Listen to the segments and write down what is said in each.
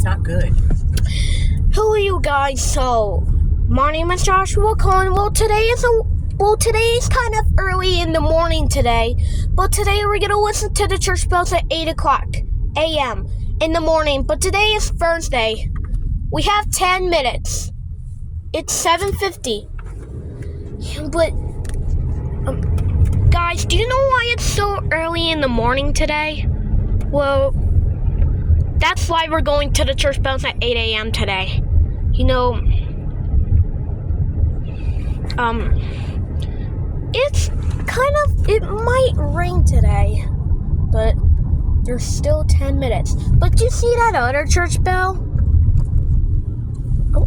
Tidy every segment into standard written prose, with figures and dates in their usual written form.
not good. Hello, you guys. So, my name is Joshua Cohen. Today is kind of early in the morning today, but today we're gonna listen to the church bells at 8 o'clock a.m. in the morning. But today is Thursday. We have 10 minutes. It's 7:50. But, guys, do you know why it's so early in the morning today? Well, that's why we're going to the church bells at 8 a.m. today. You know, it might rain today, but there's still 10 minutes. But do you see that other church bell? Oh.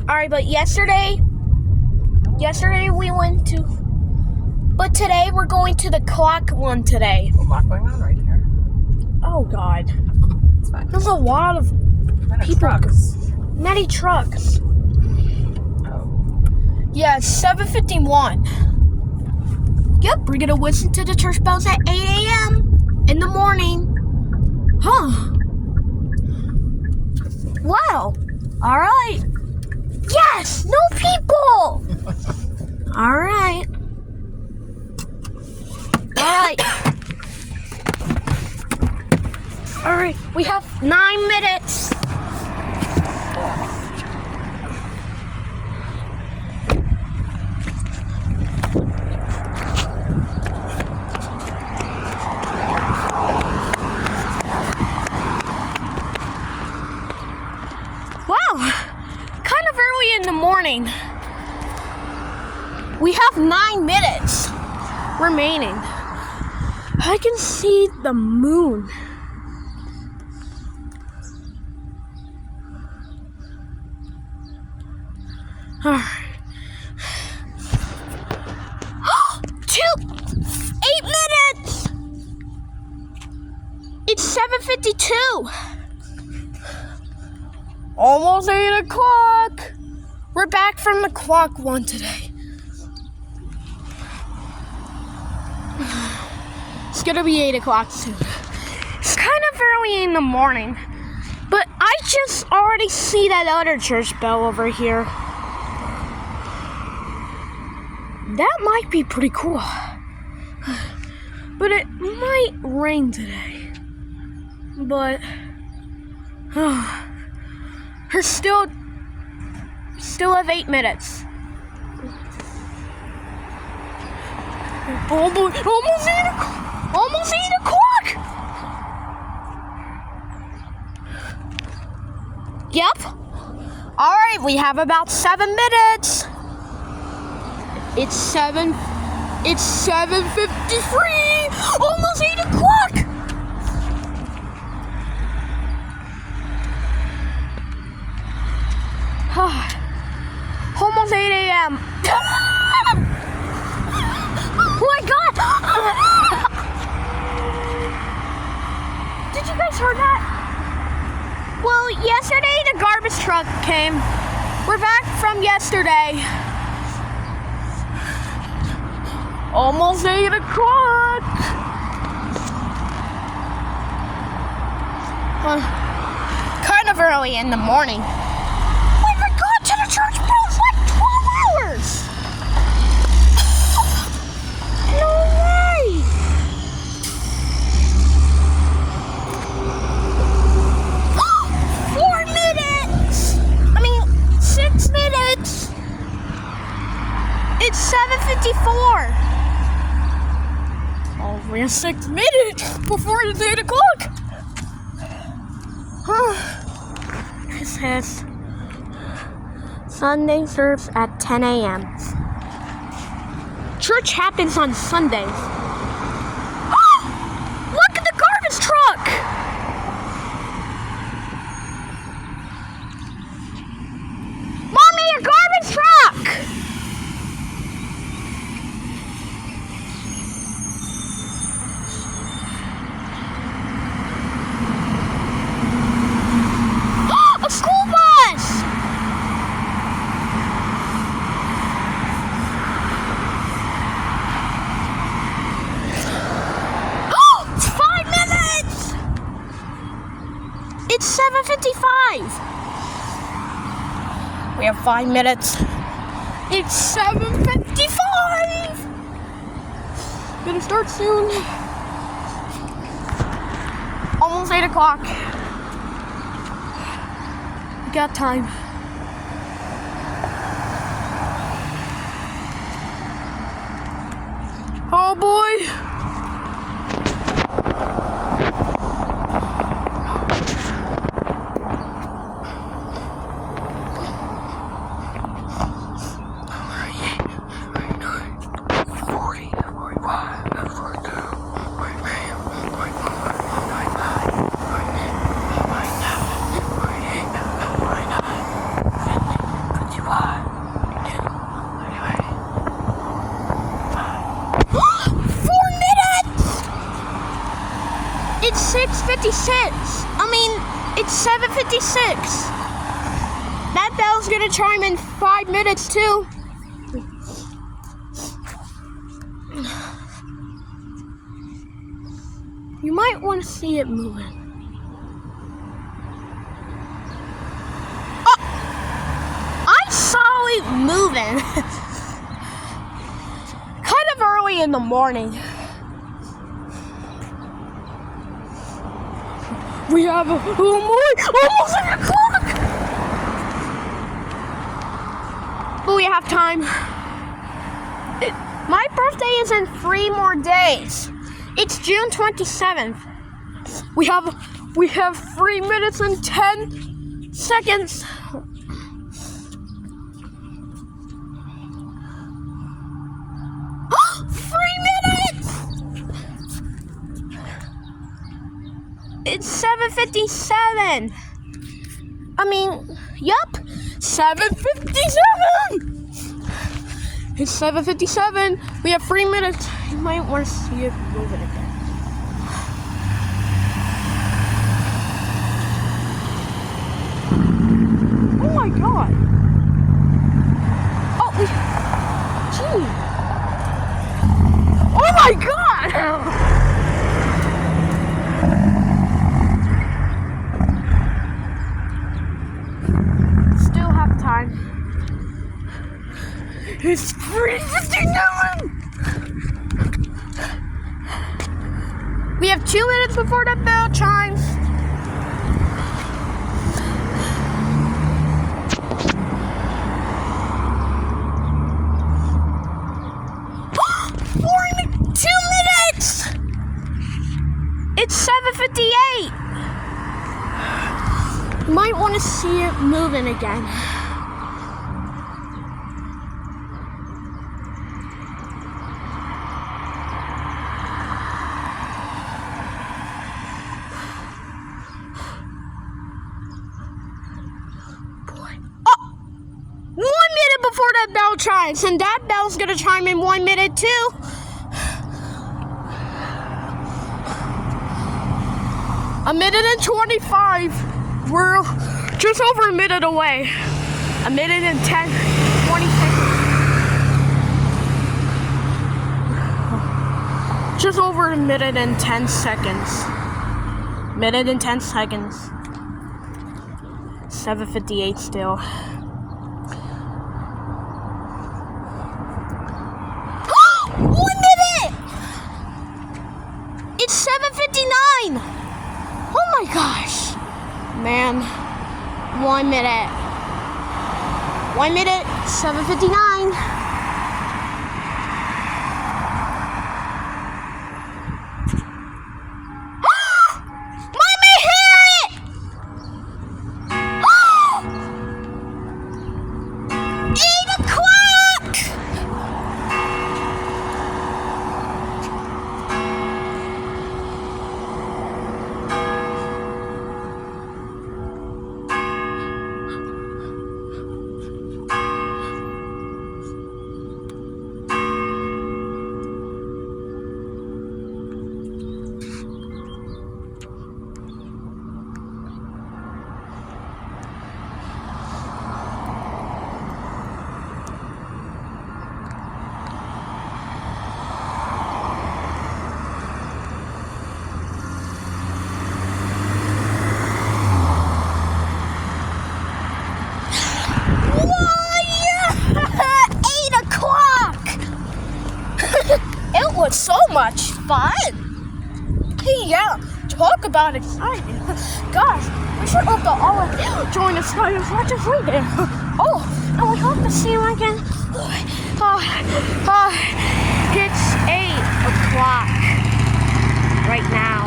Alright, but yesterday we went to, but today we're going to the clock one today. There's a lot going on right here. Oh, God. It's fine. There's a lot of people. Trucks. Many trucks. Oh. Yeah, it's 7:51. Yep, we're gonna listen to the church bells at 8 a.m. in the morning. Huh. Wow. Alright. Yes! No people! Alright. Alright, we have 9 minutes. Wow, kind of early in the morning. We have 9 minutes remaining. I can see the moon. Alright. 8 minutes! It's 7:52. Almost 8 o'clock. We're back from the clock one today. It's gonna be 8 o'clock soon. It's kind of early in the morning, but I just already see that other church bell over here. That might be pretty cool. But it might rain today. But we're still have 8 minutes. Almost 8 o'clock. Yep. All right, we have about 7 minutes. It's 7:53. Almost 8 o'clock. Almost 8 a.m. Oh my God! Did you guys hear that? Well, yesterday the garbage truck came. We're back from yesterday. Almost 8 o'clock. Kind of early in the morning. We haven't gone to the church bells like 12 hours. No way. Oh, 4 minutes. 6 minutes. It's 7:54. Only 6 minutes before it's 8 o'clock. It says Sunday serves at 10 a.m. Church happens on Sundays. Look at the garbage truck! Mommy, a garbage truck! School bus! It's 7:55. We have 5 minutes. It's 7:55. Gonna start soon. Almost 8 o'clock. We got time. Oh boy. It's 6:56. It's 7:56. That bell's gonna chime in 5 minutes too. You might want to see it moving. Oh! I saw it moving. Kind of early in the morning. We have almost 8 o'clock! But we have time. My birthday is in 3 more days. It's June 27th. We have 3 minutes and 10 seconds. It's 7:57. Yup, 7:57. It's 7:57. We have 3 minutes. You might want to see it moving again. Oh my god. Oh, gee. Oh my god. It's 3:59! We have 2 minutes before the bell chimes. Two minutes! It's 7:58. You might want to see it moving again. Before that bell chimes, and that bell's gonna chime in 1 minute too. A minute and 25. We're just over a minute away. A minute and 20 seconds. Just over a minute and 10 seconds. Minute and 10 seconds. 7:58 still. It's 7:59. Oh my gosh. Man. 1 minute. 1 minute, 7:59. Mommy, hear it! 8 o'clock! was so much fun. Hey, yeah, talk about exciting. Gosh, we should hope that all of you join us for as much as we did. Oh, and we hope to see you again. It's 8 o'clock right now.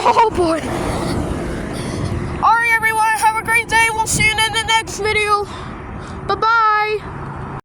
Oh boy. Alright everyone, have a great day. We'll see you in the next video. Bye-bye.